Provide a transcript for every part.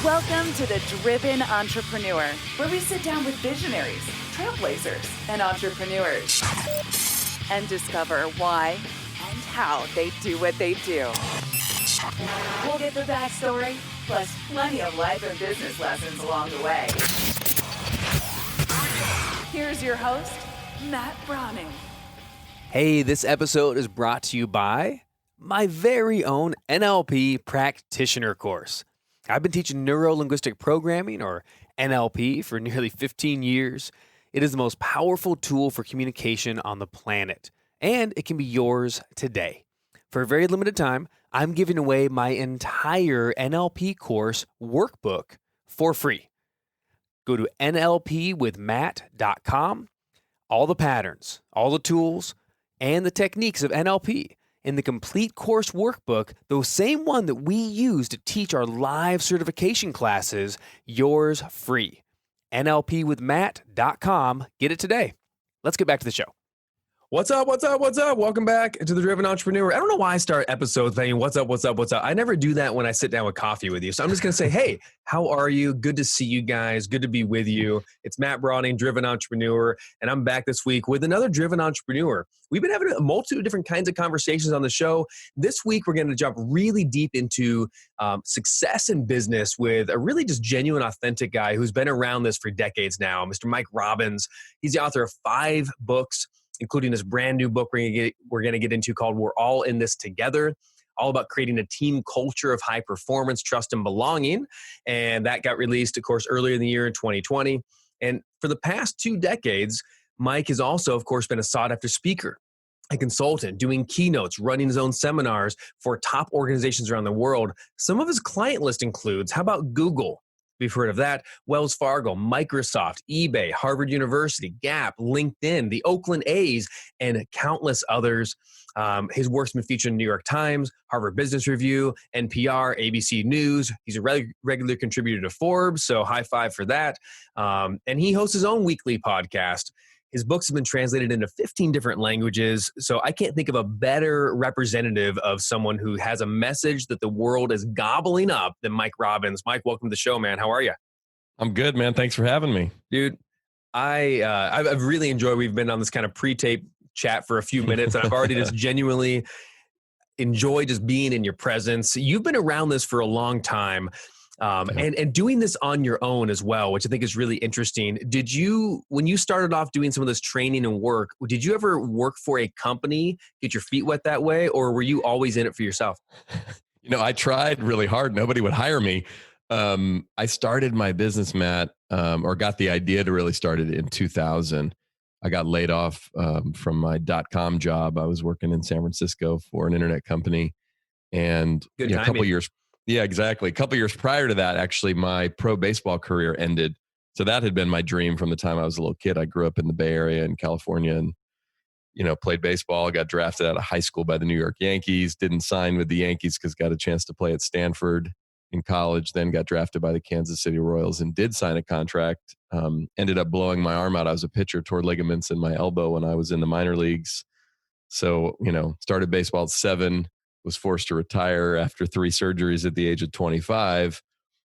Welcome to The Driven Entrepreneur, where we sit down with visionaries, trailblazers, and entrepreneurs and discover why and how they do what they do. We'll get the backstory, plus plenty of life and business lessons along the way. Here's your host, Matt Brauning. Hey, this episode is brought to you by my very own NLP practitioner course. I've been teaching neuro-linguistic programming, or NLP, for nearly 15 years. It is the most powerful tool for communication on the planet, and it can be yours today. For a very limited time, I'm giving away my entire NLP course workbook for free. Go to nlpwithmatt.com. All the patterns, all the tools, and the techniques of NLP in the complete course workbook, the same one that we use to teach our live certification classes, yours free. nlpwithmatt.com. Get it today. Let's get back to the show. What's up? Welcome back to The Driven Entrepreneur. I don't know why I start episodes saying, what's up? I never do that when I sit down with coffee with you. So I'm just going to say, hey, how are you? Good to see you guys. Good to be with you. It's Matt Brauning, Driven Entrepreneur, and I'm back this week with another Driven Entrepreneur. We've been having a multitude of different kinds of conversations on the show. This week, we're going to jump really deep into success in business with a really just genuine, authentic guy who's been around this for decades now, Mr. Mike Robbins. He's the author of 5 books, including this brand new book we're going to get into called We're All in This Together, all about creating a team culture of high performance, trust, and belonging. And that got released, of course, earlier in the year in 2020. And for the past 2 decades, Mike has also, of course, been a sought-after speaker, a consultant, doing keynotes, running his own seminars for top organizations around the world. Some of his client list includes, how about Google? We've heard of that. Wells Fargo, Microsoft, eBay, Harvard University, Gap, LinkedIn, the Oakland A's, and countless others. His work's been featured in New York Times, Harvard Business Review, NPR, ABC News. He's a regular contributor to Forbes, so high five for that. And he hosts his own weekly podcast. His books have been translated into 15 different languages, so I can't think of a better representative of someone who has a message that the world is gobbling up than Mike Robbins. Mike, welcome to the show, man. How are you? I'm good, man. Thanks for having me. Dude, I've really enjoyed, we've been on this kind of pre-tape chat for a few minutes, and I've already just genuinely enjoyed just being in your presence. You've been around this for a long time. And doing this on your own as well, which I think is really interesting. When you started off doing some of this training and work, did you ever work for a company, get your feet wet that way, or were you always in it for yourself? I tried really hard. Nobody would hire me. I started my business, Matt, or got the idea to really start it in 2000. I got laid off from my .com job. I was working in San Francisco for an internet company, and a couple years. Yeah, exactly. A couple years prior to that, actually, my pro baseball career ended. So that had been my dream from the time I was a little kid. I grew up in the Bay Area in California and, played baseball, got drafted out of high school by the New York Yankees, didn't sign with the Yankees because got a chance to play at Stanford in college, then got drafted by the Kansas City Royals and did sign a contract. Ended up blowing my arm out. I was a pitcher, tore ligaments in my elbow when I was in the minor leagues. So, started baseball at 7. Was forced to retire after 3 surgeries at the age of 25.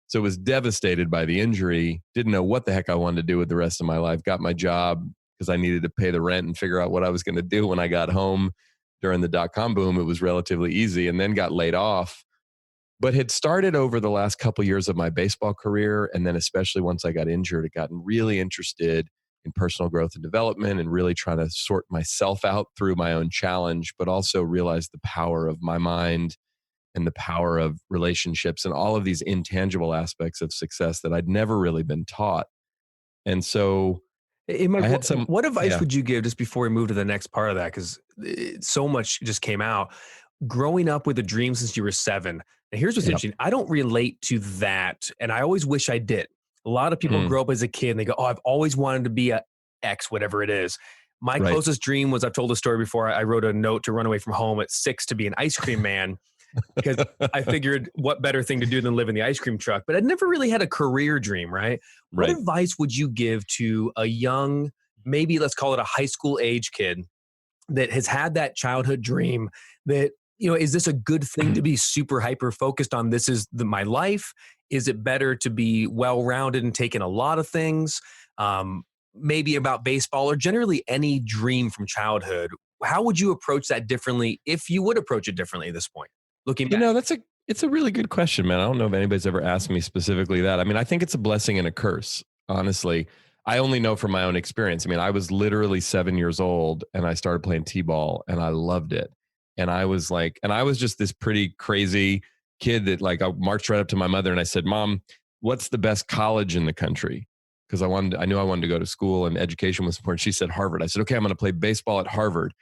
So was devastated by the injury. Didn't know what the heck I wanted to do with the rest of my life. Got my job because I needed to pay the rent and figure out what I was going to do when I got home during the .com boom. It was relatively easy, and then got laid off. But had started over the last couple of years of my baseball career. And then especially once I got injured, had gotten really interested in personal growth and development and really trying to sort myself out through my own challenge, but also realize the power of my mind and the power of relationships and all of these intangible aspects of success that I'd never really been taught. And so what advice would you give, just before we move to the next part of that? Because so much just came out. Growing up with a dream since you were 7. And here's what's interesting. I don't relate to that. And I always wish I did. A lot of people grow up as a kid and they go, oh, I've always wanted to be a X, whatever it is. My closest dream was, I've told the story before, I wrote a note to run away from home at 6 to be an ice cream man. because I figured what better thing to do than live in the ice cream truck. But I'd never really had a career dream, right? What advice would you give to a young, maybe let's call it a high school age kid that has had that childhood dream that is this a good thing to be super hyper focused on? This is my life. Is it better to be well-rounded and take in a lot of things? Maybe about baseball or generally any dream from childhood. How would you approach that differently if you would approach it differently at this point? Looking back. It's a really good question, man. I don't know if anybody's ever asked me specifically that. I mean, I think it's a blessing and a curse, honestly. I only know from my own experience. I mean, I was literally 7 years old and I started playing t-ball and I loved it. And I was just this pretty crazy kid that like I marched right up to my mother and I said, "Mom, what's the best college in the country?" Because I knew I wanted to go to school and education was important. She said Harvard. I said, "Okay, I'm going to play baseball at Harvard."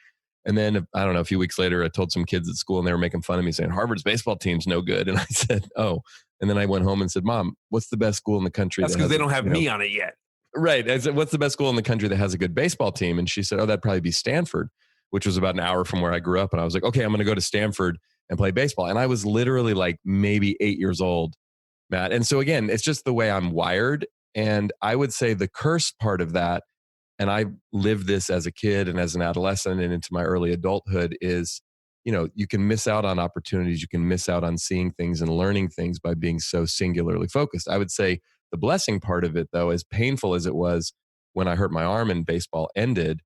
And then I don't know, a few weeks later, I told some kids at school and they were making fun of me saying, "Harvard's baseball team's no good." And I said, "Oh." And then I went home and said, "Mom, what's the best school in the country?" That's because they don't have me on it yet. Right. I said, "What's the best school in the country that has a good baseball team?" And she said, "Oh, that'd probably be Stanford," which was about an hour from where I grew up. And I was like, "Okay, I'm going to go to Stanford and play baseball." And I was literally like maybe 8 years old, Matt. And so again, it's just the way I'm wired. And I would say the curse part of that, and I lived this as a kid and as an adolescent and into my early adulthood, is, you can miss out on opportunities. You can miss out on seeing things and learning things by being so singularly focused. I would say the blessing part of it, though, as painful as it was when I hurt my arm and baseball ended,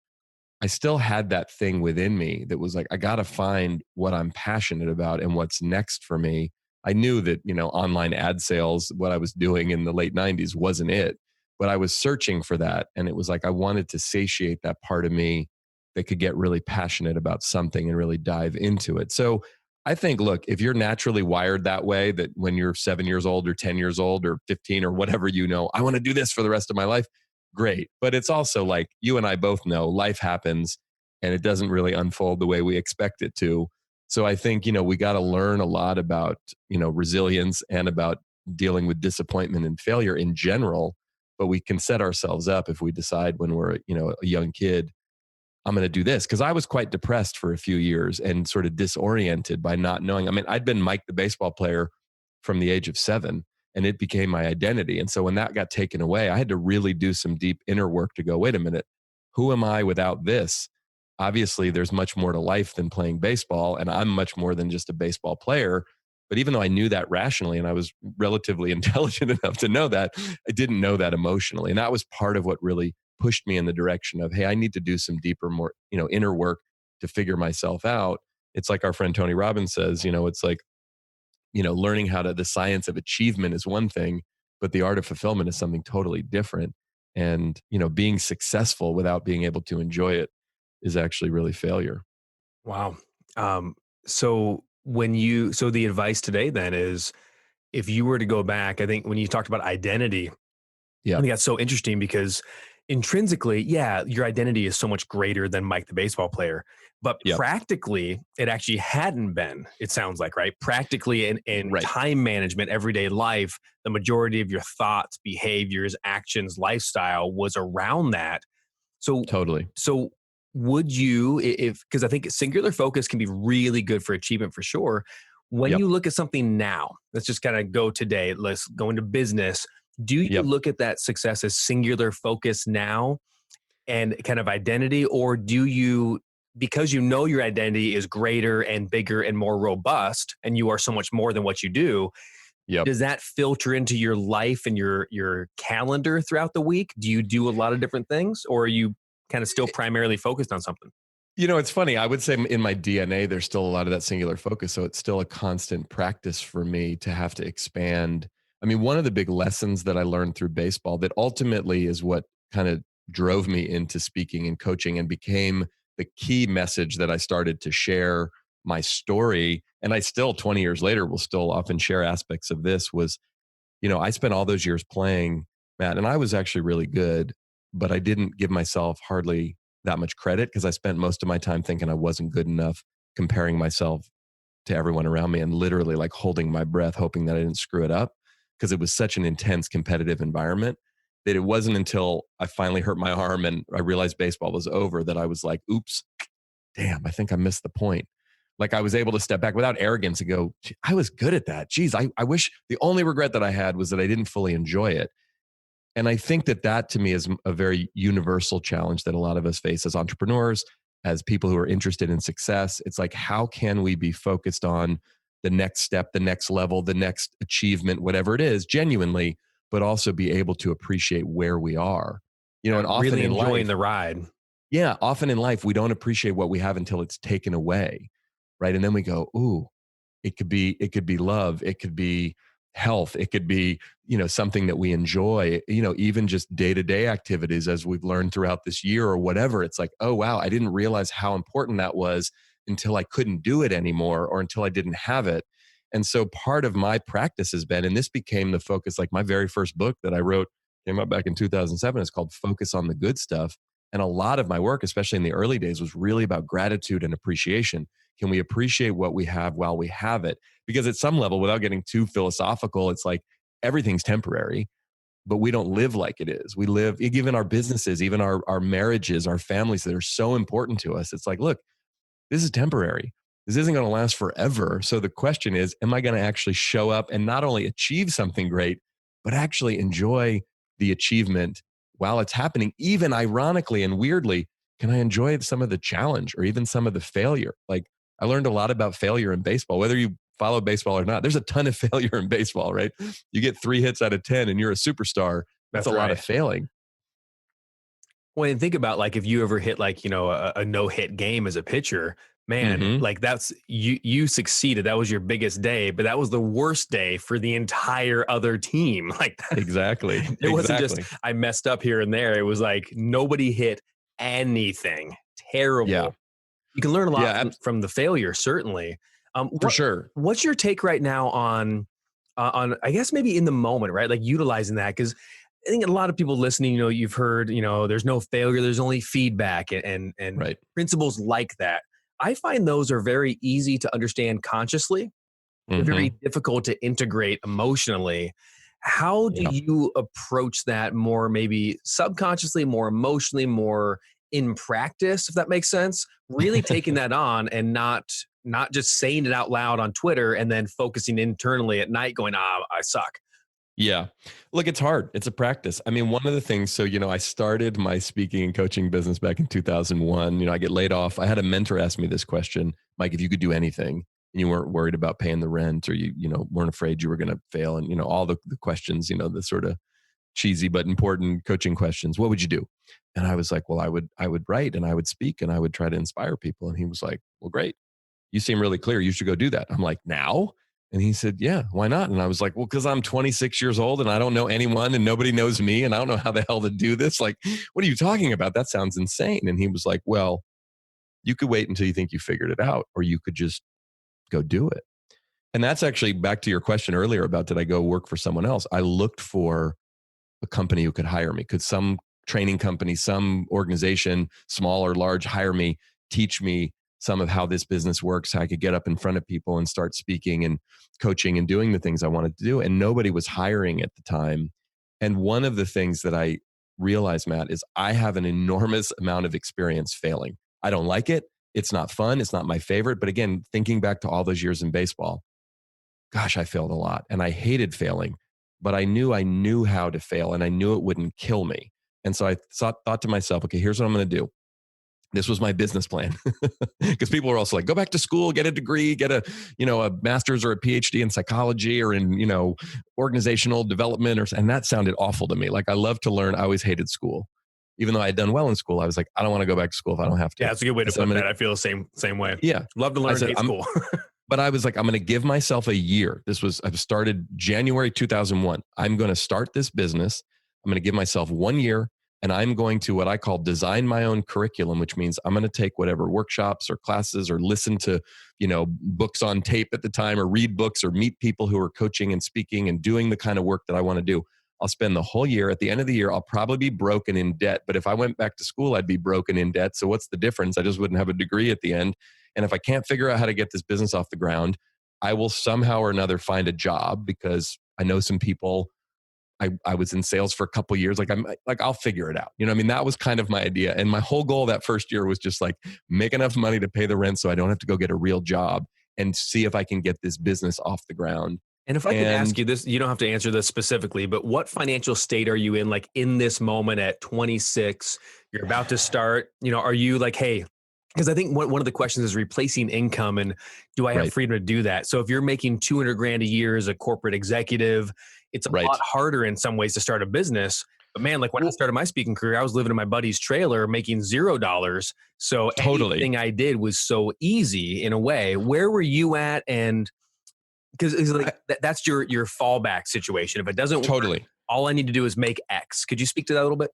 I still had that thing within me that was like, I got to find what I'm passionate about and what's next for me. I knew that, online ad sales, what I was doing in the late 90s wasn't it, but I was searching for that. And it was like, I wanted to satiate that part of me that could get really passionate about something and really dive into it. So I think, look, if you're naturally wired that way, that when you're 7 years old or 10 years old or 15 or whatever, I want to do this for the rest of my life. Great. But it's also like you and I both know life happens and it doesn't really unfold the way we expect it to. So I think, we got to learn a lot about, resilience and about dealing with disappointment and failure in general. But we can set ourselves up if we decide when we're, a young kid, I'm going to do this. Because I was quite depressed for a few years and sort of disoriented by not knowing. I mean, I'd been Mike the baseball player from the age of 7. And it became my identity. And so when that got taken away, I had to really do some deep inner work to go, wait a minute, who am I without this? Obviously, there's much more to life than playing baseball. And I'm much more than just a baseball player. But even though I knew that rationally and I was relatively intelligent enough to know that, I didn't know that emotionally. And that was part of what really pushed me in the direction of, hey, I need to do some deeper, more, inner work to figure myself out. It's like our friend Tony Robbins says, it's like, learning the science of achievement is one thing, but the art of fulfillment is something totally different. And, being successful without being able to enjoy it is actually really failure. Wow. So the advice today then is, if you were to go back, I think when you talked about identity, Yeah. I think that's so interesting because intrinsically, yeah, your identity is so much greater than Mike the baseball player. But Yep. practically, it actually hadn't been, it sounds like, right? Practically in Right. time management, everyday life, the majority of your thoughts, behaviors, actions, lifestyle was around that. So Totally. So would you, because I think singular focus can be really good for achievement for sure. When Yep. you look at something now, let's just kind of go today, let's go into business. Do you Yep. look at that success as singular focus now and kind of identity, or do you, because you know your identity is greater and bigger and more robust, and you are so much more than what you do, Yep. does that filter into your life and your calendar throughout the week? Do you do a lot of different things, or are you kind of still primarily focused on something? It's funny. I would say in my DNA, there's still a lot of that singular focus. So it's still a constant practice for me to have to expand. I mean, one of the big lessons that I learned through baseball that ultimately is what kind of drove me into speaking and coaching and became the key message that I started to share my story. And I still, 20 years later, will still often share aspects of this was, I spent all those years playing, Matt, and I was actually really good, but I didn't give myself hardly that much credit because I spent most of my time thinking I wasn't good enough, comparing myself to everyone around me and literally like holding my breath, hoping that I didn't screw it up because it was such an intense competitive environment that it wasn't until I finally hurt my arm and I realized baseball was over that I was like, oops, damn, I think I missed the point. Like I was able to step back without arrogance and go, I was good at that. Geez, I wish the only regret that I had was that I didn't fully enjoy it. And I think that to me is a very universal challenge that a lot of us face as entrepreneurs, as people who are interested in success. It's like, how can we be focused on the next step, the next level, the next achievement, whatever it is, genuinely, but also be able to appreciate where we are. And often really in enjoying life, the ride. yeah, often in life, we don't appreciate what we have until it's taken away. Right. And then we go, ooh, it could be love. It could be health. It could be, something that we enjoy, even just day-to-day activities as we've learned throughout this year or whatever. It's like, oh, wow, I didn't realize how important that was until I couldn't do it anymore or until I didn't have it. And so part of my practice has been, and this became the focus, like my very first book that I wrote came out back in 2007. It's called Focus on the Good Stuff. And a lot of my work, especially in the early days, was really about gratitude and appreciation. Can we appreciate what we have while we have it? Because at some level, without getting too philosophical, it's like everything's temporary, but we don't live like it is. We live, even our businesses, even our marriages, our families that are so important to us. It's like, look, this is temporary. This isn't going to last forever. So the question is, am I going to actually show up and not only achieve something great, but actually enjoy the achievement while it's happening? Even ironically and weirdly, can I enjoy some of the challenge or even some of the failure? Like, I learned a lot about failure in baseball, whether you follow baseball or not. There's a ton of failure in baseball, right? You get 3 hits out of 10 and you're a superstar. That's a lot of failing. Well, and think about like if you ever hit like, a no-hit game as a pitcher, man, like that's you succeeded. That was your biggest day, but that was the worst day for the entire other team. Like exactly. It wasn't just I messed up here and there. It was like nobody hit anything. Terrible. Yeah. You can learn a lot from the failure, certainly. For sure. What's your take right now on I guess maybe in the moment, right? Like utilizing that, because I think a lot of people listening, you've heard, there's no failure, there's only feedback and right. principles like that. I find those are very easy to understand consciously, very difficult to integrate emotionally. How do you approach that more maybe subconsciously, more emotionally, more in practice, if that makes sense? Really taking that on and not just saying it out loud on Twitter and then focusing internally at night going, I suck. Yeah. Look, it's hard. It's a practice. I mean, one of the things, so, I started my speaking and coaching business back in 2001. I get laid off. I had a mentor ask me this question, Mike, if you could do anything and you weren't worried about paying the rent or you weren't afraid you were going to fail and, all the questions, the sort of cheesy but important coaching questions, what would you do? And I was like, well, I would write and I would speak and I would try to inspire people. And he was like, well, great. You seem really clear. You should go do that. I'm like, now? And he said, yeah, why not? And I was like, well, because I'm 26 years old and I don't know anyone and nobody knows me and I don't know how the hell to do this. Like, what are you talking about? That sounds insane. And he was like, well, you could wait until you think you figured it out, or you could just go do it. And that's actually back to your question earlier about, did I go work for someone else? I looked for a company who could hire me. Could some training company, some organization, small or large, hire me, teach me some of how this business works, how I could get up in front of people and start speaking and coaching and doing the things I wanted to do. And nobody was hiring at the time. And one of the things that I realized, Matt, is I have an enormous amount of experience failing. I don't like it. It's not fun. It's not my favorite. But again, thinking back to all those years in baseball, gosh, I failed a lot and I hated failing, but I knew how to fail and I knew it wouldn't kill me. And so I thought to myself, okay, here's what I'm going to do. This was my business plan, because people were also like, go back to school, get a degree, get a master's or a PhD in psychology or in, organizational development, and that sounded awful to me. Like, I love to learn. I always hated school. Even though I had done well in school, I was like, I don't want to go back to school if I don't have to. Yeah, that's a good way to put that. I feel the same way. Yeah. Love to learn, hate school. But I was like, I'm going to give myself a year. I started January 2001. I'm going to start this business. I'm going to give myself 1 year. And I'm going to what I call design my own curriculum, which means I'm going to take whatever workshops or classes or listen to, books on tape at the time, or read books or meet people who are coaching and speaking and doing the kind of work that I want to do. I'll spend the whole year. At the end of the year, I'll probably be broken in debt. But if I went back to school, I'd be broken in debt. So what's the difference? I just wouldn't have a degree at the end. And if I can't figure out how to get this business off the ground, I will somehow or another find a job, because I know some people. I was in sales for a couple of years. I'll figure it out. That was kind of my idea. And my whole goal that first year was just like, make enough money to pay the rent so I don't have to go get a real job, and see if I can get this business off the ground. And if I can ask you this, you don't have to answer this specifically, but what financial state are you in, like in this moment at 26, you're about to start, are you like, hey, Because I think one of the questions is replacing income, and do I have Right. freedom to do that? So if you're making 200 grand a year as a corporate executive, it's a Right. lot harder in some ways to start a business. But man, like when I Well, started my speaking career, I was living in my buddy's trailer making $0. So totally. anything I did was so easy in a way. Where were you at? And because it's like I, that's your fallback situation. If it doesn't work, totally. all I need to do is make X. Could you speak to that a little bit?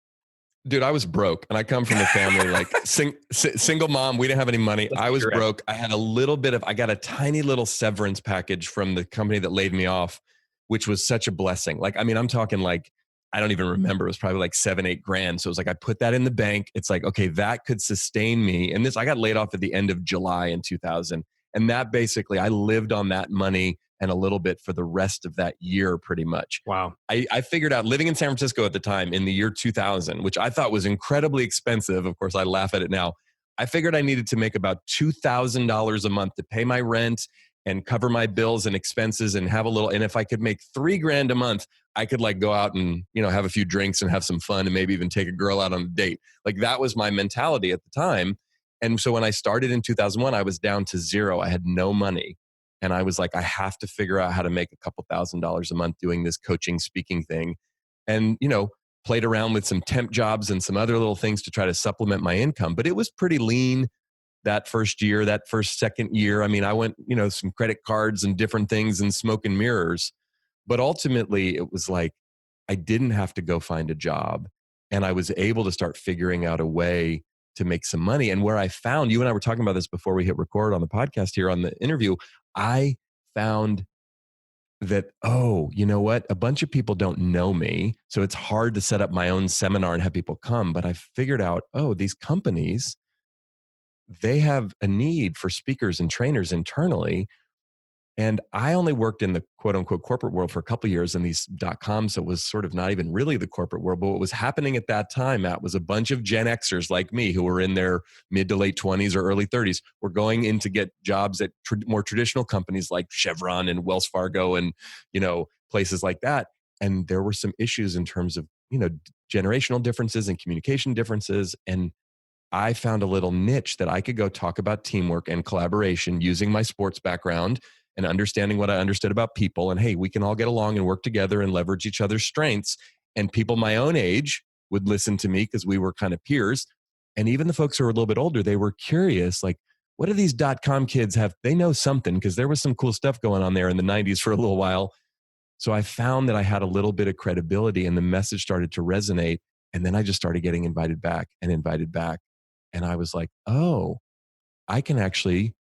Dude, I was broke, and I come from a family like single mom. We didn't have any money. Let's I be was direct. broke. I got a tiny little severance package from the company that laid me off, which was such a blessing. Like, I mean, I'm talking like, I don't even remember. It was probably like 7-8 grand. So it was like, I put that in the bank. It's like, okay, that could sustain me. And I got laid off at the end of July in 2000. And that basically, I lived on that money and a little bit for the rest of that year, pretty much. Wow. I figured out living in San Francisco at the time in the year 2000, which I thought was incredibly expensive. Of course, I laugh at it now. I figured I needed to make about $2,000 a month to pay my rent and cover my bills and expenses and have a little. And if I could make 3 grand a month, I could like go out and, have a few drinks and have some fun and maybe even take a girl out on a date. Like that was my mentality at the time. And so when I started in 2001, I was down to zero. I had no money. And I was like, I have to figure out how to make a couple $1,000s a month doing this coaching, speaking thing. And, played around with some temp jobs and some other little things to try to supplement my income. But it was pretty lean that first year, second year. I mean, I went, some credit cards and different things and smoke and mirrors. But ultimately, it was like I didn't have to go find a job. And I was able to start figuring out a way to make some money. And where I found, you and I were talking about this before we hit record on the podcast here on the interview, I found that, oh, you know what? A bunch of people don't know me. So it's hard to set up my own seminar and have people come. But I figured out, oh, these companies, they have a need for speakers and trainers internally. And I only worked in the quote unquote corporate world for a couple of years in these .coms. So it was sort of not even really the corporate world. But what was happening at that time, Matt, was a bunch of Gen Xers like me who were in their mid to late 20s or early 30s were going in to get jobs at more traditional companies like Chevron and Wells Fargo and, places like that. And there were some issues in terms of, generational differences and communication differences. And I found a little niche that I could go talk about teamwork and collaboration using my sports background and understanding what I understood about people. And hey, we can all get along and work together and leverage each other's strengths. And people my own age would listen to me because we were kind of peers. And even the folks who were a little bit older, they were curious, like, what do these .com kids have? They know something because there was some cool stuff going on there in the 90s for a little while. So I found that I had a little bit of credibility and the message started to resonate. And then I just started getting invited back and invited back. And I was like, oh, I can actually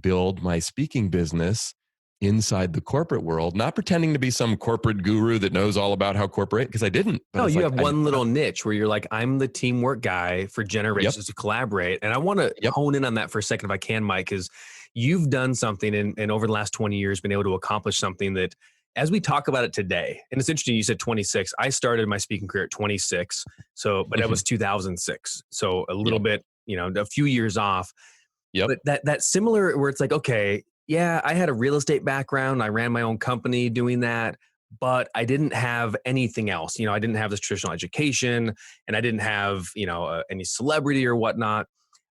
build my speaking business inside the corporate world, not pretending to be some corporate guru that knows all about how corporate, because I didn't. But No, it's you like, have one little niche where you're like, I'm the teamwork guy for generations to collaborate. And I want to hone in on that for a second if I can, Mike, because you've done something and over the last 20 years been able to accomplish something that as we talk about it today, and it's interesting, you said 26. I started my speaking career at 26. But that was 2006. So a little bit, a few years off. But that similar where it's like, okay, yeah, I had a real estate background. I ran my own company doing that, but I didn't have anything else. I didn't have this traditional education and I didn't have, any celebrity or whatnot.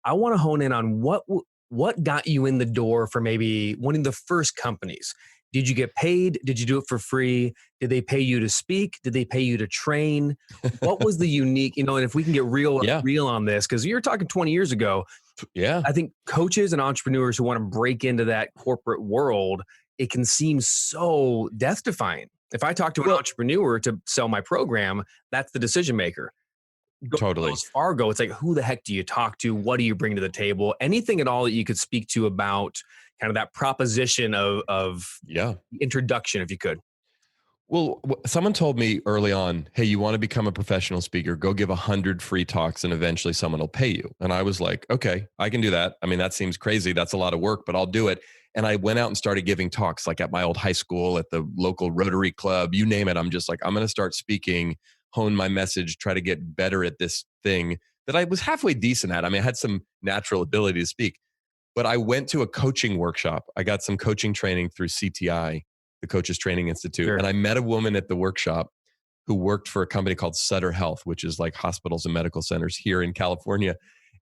I want to hone in on what got you in the door for maybe one of the first companies. Did you get paid? Did you do it for free? Did they pay you to speak? Did they pay you to train? What was the unique, and if we can get real on this, because you're talking 20 years ago. Yeah. I think coaches and entrepreneurs who want to break into that corporate world, it can seem so death defying. If I talk to an entrepreneur to sell my program, that's the decision maker. Totally. Wells Fargo, it's like, who the heck do you talk to? What do you bring to the table? Anything at all that you could speak to about kind of that proposition of introduction, if you could. Well, someone told me early on, hey, you want to become a professional speaker, go give 100 free talks and eventually someone will pay you. And I was like, okay, I can do that. I mean, that seems crazy. That's a lot of work, but I'll do it. And I went out and started giving talks like at my old high school, at the local Rotary Club, you name it. I'm just like, I'm going to start speaking, hone my message, try to get better at this thing that I was halfway decent at. I mean, I had some natural ability to speak, but I went to a coaching workshop. I got some coaching training through CTI, the Coaches Training Institute. Sure. And I met a woman at the workshop who worked for a company called Sutter Health, which is like hospitals and medical centers here in California.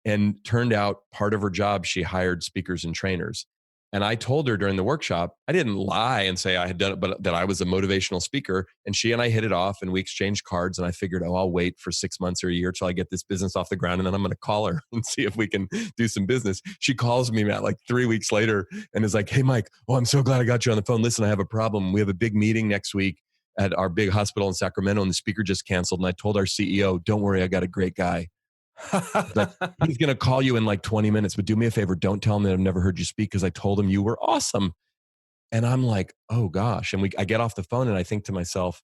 And turned out part of her job, she hired speakers and trainers. And I told her during the workshop, I didn't lie and say I had done it, but that I was a motivational speaker. And she and I hit it off and we exchanged cards. And I figured, oh, I'll wait for 6 months or a year till I get this business off the ground. And then I'm going to call her and see if we can do some business. She calls me, Matt, like 3 weeks later and is like, hey, Mike, oh, I'm so glad I got you on the phone. Listen, I have a problem. We have a big meeting next week at our big hospital in Sacramento and the speaker just canceled. And I told our CEO, don't worry, I got a great guy. Like, he's going to call you in like 20 minutes, but do me a favor. Don't tell him that I've never heard you speak because I told him you were awesome. And I'm like, oh gosh. And I get off the phone and I think to myself,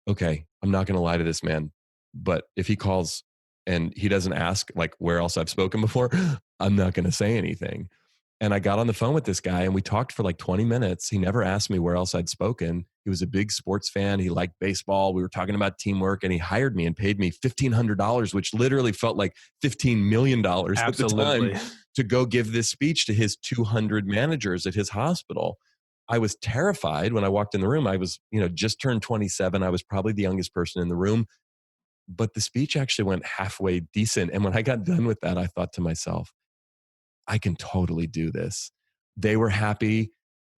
okay, I'm not going to lie to this man. But if he calls and he doesn't ask like where else I've spoken before, I'm not going to say anything. And I got on the phone with this guy and we talked for like 20 minutes. He never asked me where else I'd spoken. He was a big sports fan. He liked baseball. We were talking about teamwork and he hired me and paid me $1,500, which literally felt like $15 million at the time, to go give this speech to his 200 managers at his hospital. I was terrified when I walked in the room. I was, just turned 27. I was probably the youngest person in the room, but the speech actually went halfway decent. And when I got done with that, I thought to myself, I can totally do this. They were happy.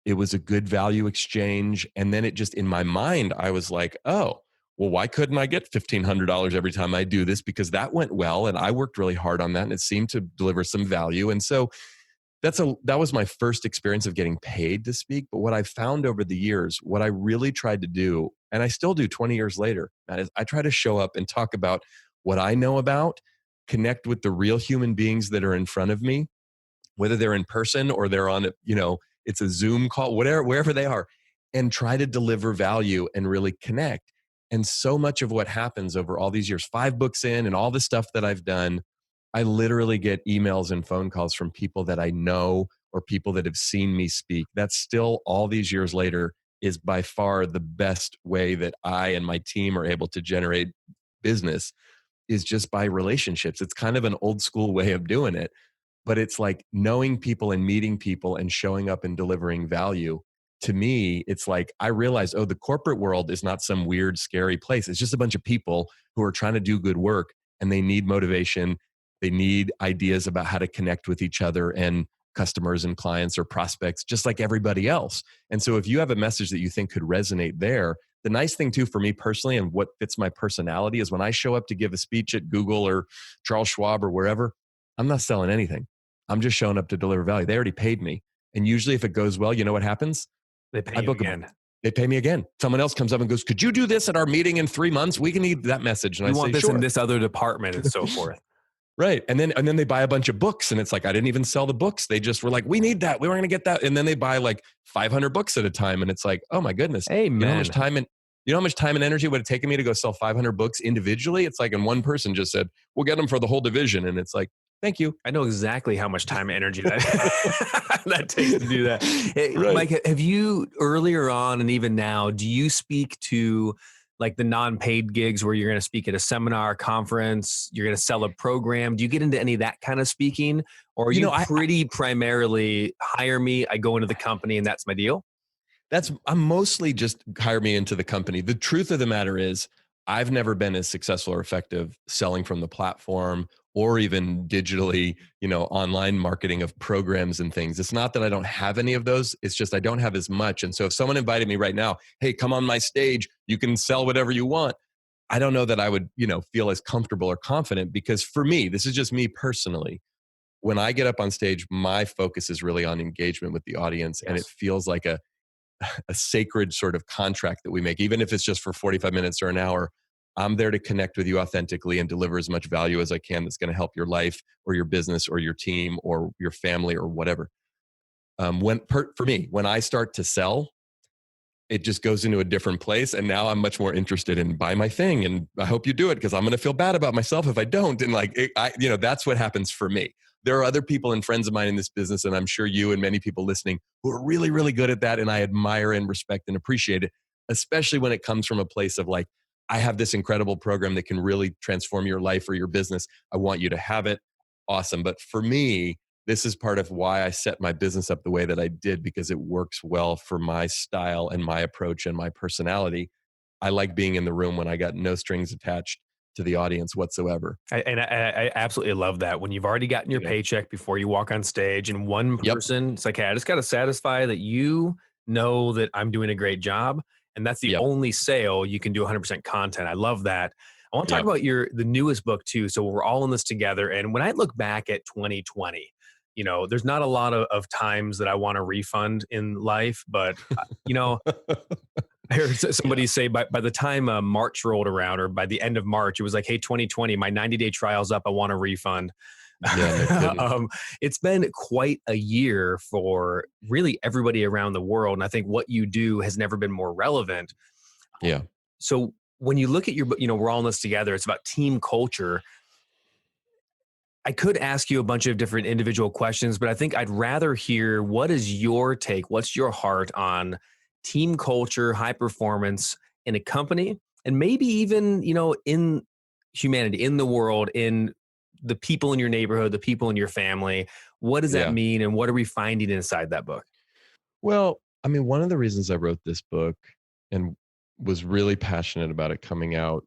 It was a good value exchange. And then it just, in my mind, I was like, oh, well, why couldn't I get $1,500 every time I do this? Because that went well. And I worked really hard on that and it seemed to deliver some value. And so that was my first experience of getting paid to speak. But what I found over the years, what I really tried to do, and I still do 20 years later, is I try to show up and talk about what I know about, connect with the real human beings that are in front of me, whether they're in person or they're on, it's a Zoom call, wherever they are, and try to deliver value and really connect. And so much of what happens over all these years, 5 books in and all the stuff that I've done, I literally get emails and phone calls from people that I know or people that have seen me speak. That's still, all these years later, is by far the best way that I and my team are able to generate business, is just by relationships. It's kind of an old school way of doing it. But it's like knowing people and meeting people and showing up and delivering value. To me, it's like I realize, the corporate world is not some weird, scary place. It's just a bunch of people who are trying to do good work and they need motivation. They need ideas about how to connect with each other and customers and clients or prospects, just like everybody else. And so if you have a message that you think could resonate there, the nice thing too for me personally and what fits my personality is when I show up to give a speech at Google or Charles Schwab or wherever, I'm not selling anything. I'm just showing up to deliver value. They already paid me. And usually if it goes well, you know what happens? They pay you again. They pay me again. Someone else comes up and goes, could you do this at our meeting in 3 months? We can need that message. And we I want say, this sure. in this other department and so forth. Right. And then they buy a bunch of books and it's like, I didn't even sell the books. They just were like, we need that. We were going to get that. And then they buy like 500 books at a time. And it's like, oh my goodness. Hey, You know how man. much time and energy would have taken me to go sell 500 books individually? It's like, and one person just said, we'll get them for the whole division. And it's like, thank you. I know exactly how much time and energy that takes to do that. Right. Mike, have you earlier on and even now, do you speak to like the non-paid gigs where you're going to speak at a seminar, conference, you're going to sell a program? Do you get into any of that kind of speaking? Or are you pretty primarily hire me, I go into the company and that's my deal? I'm mostly just hire me into the company. The truth of the matter is I've never been as successful or effective selling from the platform or even digitally, online marketing of programs and things. It's not that I don't have any of those. It's just I don't have as much. And so if someone invited me right now, hey, come on my stage, you can sell whatever you want. I don't know that I would, feel as comfortable or confident because for me, this is just me personally. When I get up on stage, my focus is really on engagement with the audience. Yes. And it feels like a sacred sort of contract that we make, even if it's just for 45 minutes or an hour. I'm there to connect with you authentically and deliver as much value as I can that's going to help your life or your business or your team or your family or whatever. For me, when I start to sell, it just goes into a different place. And now I'm much more interested in buy my thing. And I hope you do it because I'm going to feel bad about myself if I don't. And that's what happens for me. There are other people and friends of mine in this business, and I'm sure you and many people listening who are really, really good at that. And I admire and respect and appreciate it, especially when it comes from a place of like, I have this incredible program that can really transform your life or your business. I want you to have it. Awesome. But for me, this is part of why I set my business up the way that I did, because it works well for my style and my approach and my personality. I like being in the room when I got no strings attached. to the audience whatsoever. I absolutely love that. When you've already gotten your paycheck before you walk on stage, and one Yep. person, it's like, hey, I just got to satisfy that you know that I'm doing a great job. And that's the Yep. only sale you can do 100% content. I love that. I want to talk Yep. about the newest book too. So we're all in this together. And when I look back at 2020, there's not a lot of times that I want a refund in life, but I heard somebody say by the time March rolled around, or by the end of March, it was like, hey, 2020, my 90-day trial's up. I want a refund. Yeah, no kidding. It's been quite a year for really everybody around the world. And I think what you do has never been more relevant. Yeah. So when you look at your, we're all in this together, it's about team culture. I could ask you a bunch of different individual questions, but I think I'd rather hear, what is your take? What's your heart on team culture, high performance in a company, and maybe even, in humanity, in the world, in the people in your neighborhood, the people in your family? What does that Yeah. mean? And what are we finding inside that book? Well, I mean, one of the reasons I wrote this book and was really passionate about it coming out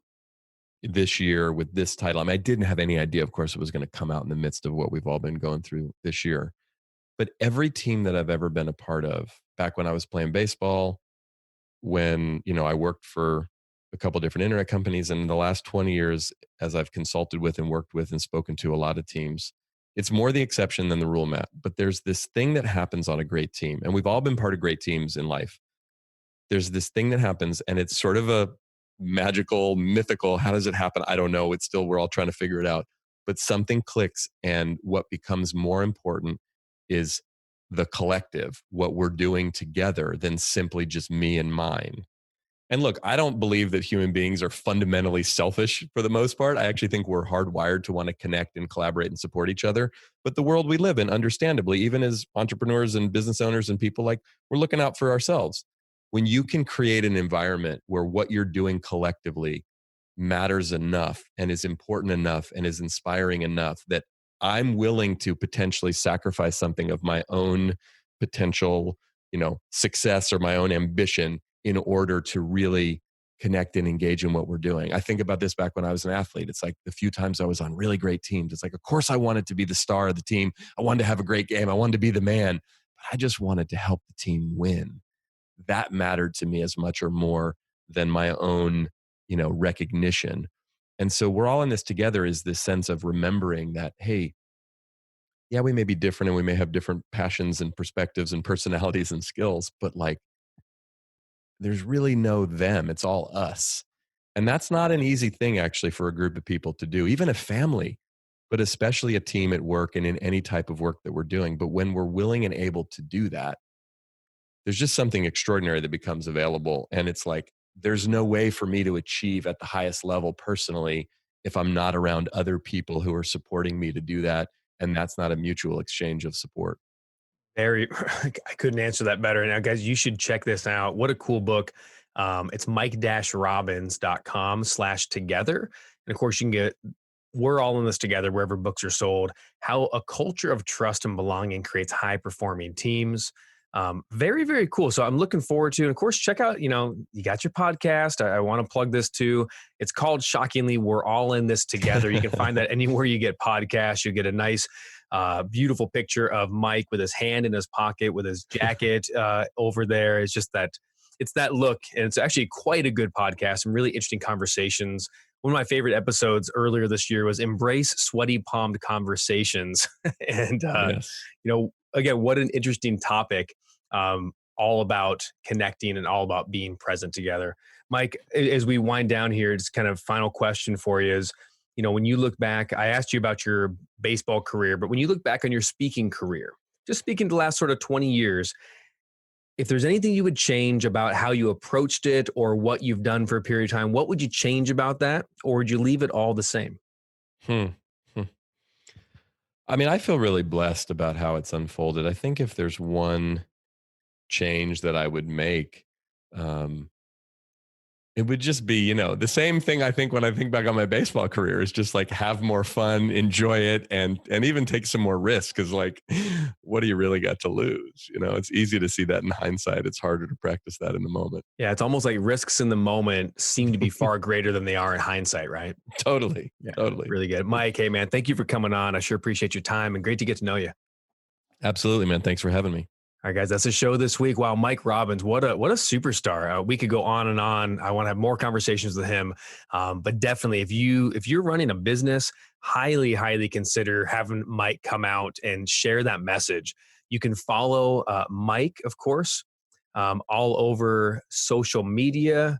this year with this title. I mean, I didn't have any idea, of course, it was going to come out in the midst of what we've all been going through this year. But every team that I've ever been a part of, back when I was playing baseball, when, I worked for a couple different internet companies, and in the last 20 years, as I've consulted with and worked with and spoken to a lot of teams, it's more the exception than the rule, Matt. But there's this thing that happens on a great team, and we've all been part of great teams in life. There's this thing that happens, and it's sort of a magical, mythical. How does it happen? I don't know. It's still, we're all trying to figure it out. But something clicks, and what becomes more important is the collective, what we're doing together, than simply just me and mine. And look, I don't believe that human beings are fundamentally selfish for the most part. I actually think we're hardwired to want to connect and collaborate and support each other. But the world we live in, understandably, even as entrepreneurs and business owners and people, like, we're looking out for ourselves. When you can create an environment where what you're doing collectively matters enough and is important enough and is inspiring enough that I'm willing to potentially sacrifice something of my own potential, success or my own ambition in order to really connect and engage in what we're doing. I think about this back when I was an athlete. It's like the few times I was on really great teams. It's like, of course I wanted to be the star of the team. I wanted to have a great game. I wanted to be the man, but I just wanted to help the team win. That mattered to me as much or more than my own, recognition. And so we're all in this together, is this sense of remembering that, hey, yeah, we may be different and we may have different passions and perspectives and personalities and skills, but like, there's really no them. It's all us. And that's not an easy thing, actually, for a group of people to do, even a family, but especially a team at work and in any type of work that we're doing. But when we're willing and able to do that, there's just something extraordinary that becomes available. And it's like, there's no way for me to achieve at the highest level personally if I'm not around other people who are supporting me to do that. And that's not a mutual exchange of support. Very, I couldn't answer that better. Now, guys, you should check this out. What a cool book. It's mike-robbins.com/together. And of course, you can get We're All in This Together wherever books are sold. How a culture of trust and belonging creates high performing teams. Very, very cool. So I'm looking forward to, and of course, check out, you got your podcast. I want to plug this too. It's called, shockingly, We're All in This Together. You can find that anywhere you get podcasts. You get a nice, beautiful picture of Mike with his hand in his pocket, with his jacket over there. It's just that, it's that look. And it's actually quite a good podcast, some really interesting conversations. One of my favorite episodes earlier this year was Embrace Sweaty Palmed Conversations. And, Yes. again, what an interesting topic, all about connecting and all about being present together. Mike, as we wind down here, it's kind of final question for you is, when you look back, I asked you about your baseball career, but when you look back on your speaking career, just speaking the last sort of 20 years, if there's anything you would change about how you approached it or what you've done for a period of time, what would you change about that? Or would you leave it all the same? Hmm. Hmm. I mean, I feel really blessed about how it's unfolded. I think if there's one change that I would make, um, It would just be, the same thing I think when I think back on my baseball career is just like have more fun, enjoy it, and even take some more risks. Because like, what do you really got to lose? It's easy to see that in hindsight. It's harder to practice that in the moment. Yeah, it's almost like risks in the moment seem to be far greater than they are in hindsight, right? Totally. Yeah, totally. Really good. Mike, hey man, thank you for coming on. I sure appreciate your time and great to get to know you. Absolutely, man. Thanks for having me. All right, guys, that's the show this week. Wow, Mike Robbins, what a superstar. We could go on and on. I want to have more conversations with him, but definitely, if you're running a business, highly consider having Mike come out and share that message. You can follow Mike, of course, all over social media.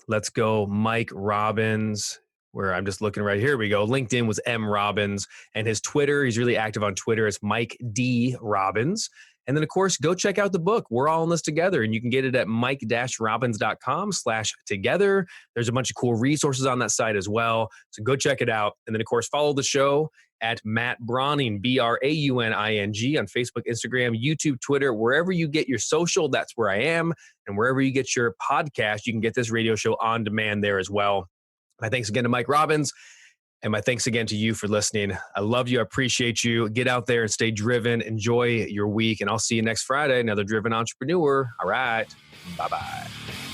Let's go, Mike Robbins. Where I'm just looking right here. We go. LinkedIn was M Robbins, and his Twitter. He's really active on Twitter. It's Mike D Robbins. And then, of course, go check out the book. We're all in this together, and you can get it at mike-robbins.com/together. There's a bunch of cool resources on that site as well. So go check it out. And then, of course, follow the show at Matt Brauning, Brauning, on Facebook, Instagram, YouTube, Twitter, wherever you get your social, that's where I am. And wherever you get your podcast, you can get this radio show on demand there as well. My thanks again to Mike Robbins. And my thanks again to you for listening. I love you. I appreciate you. Get out there and stay driven. Enjoy your week. And I'll see you next Friday. Another Driven Entrepreneur. All right. Bye-bye.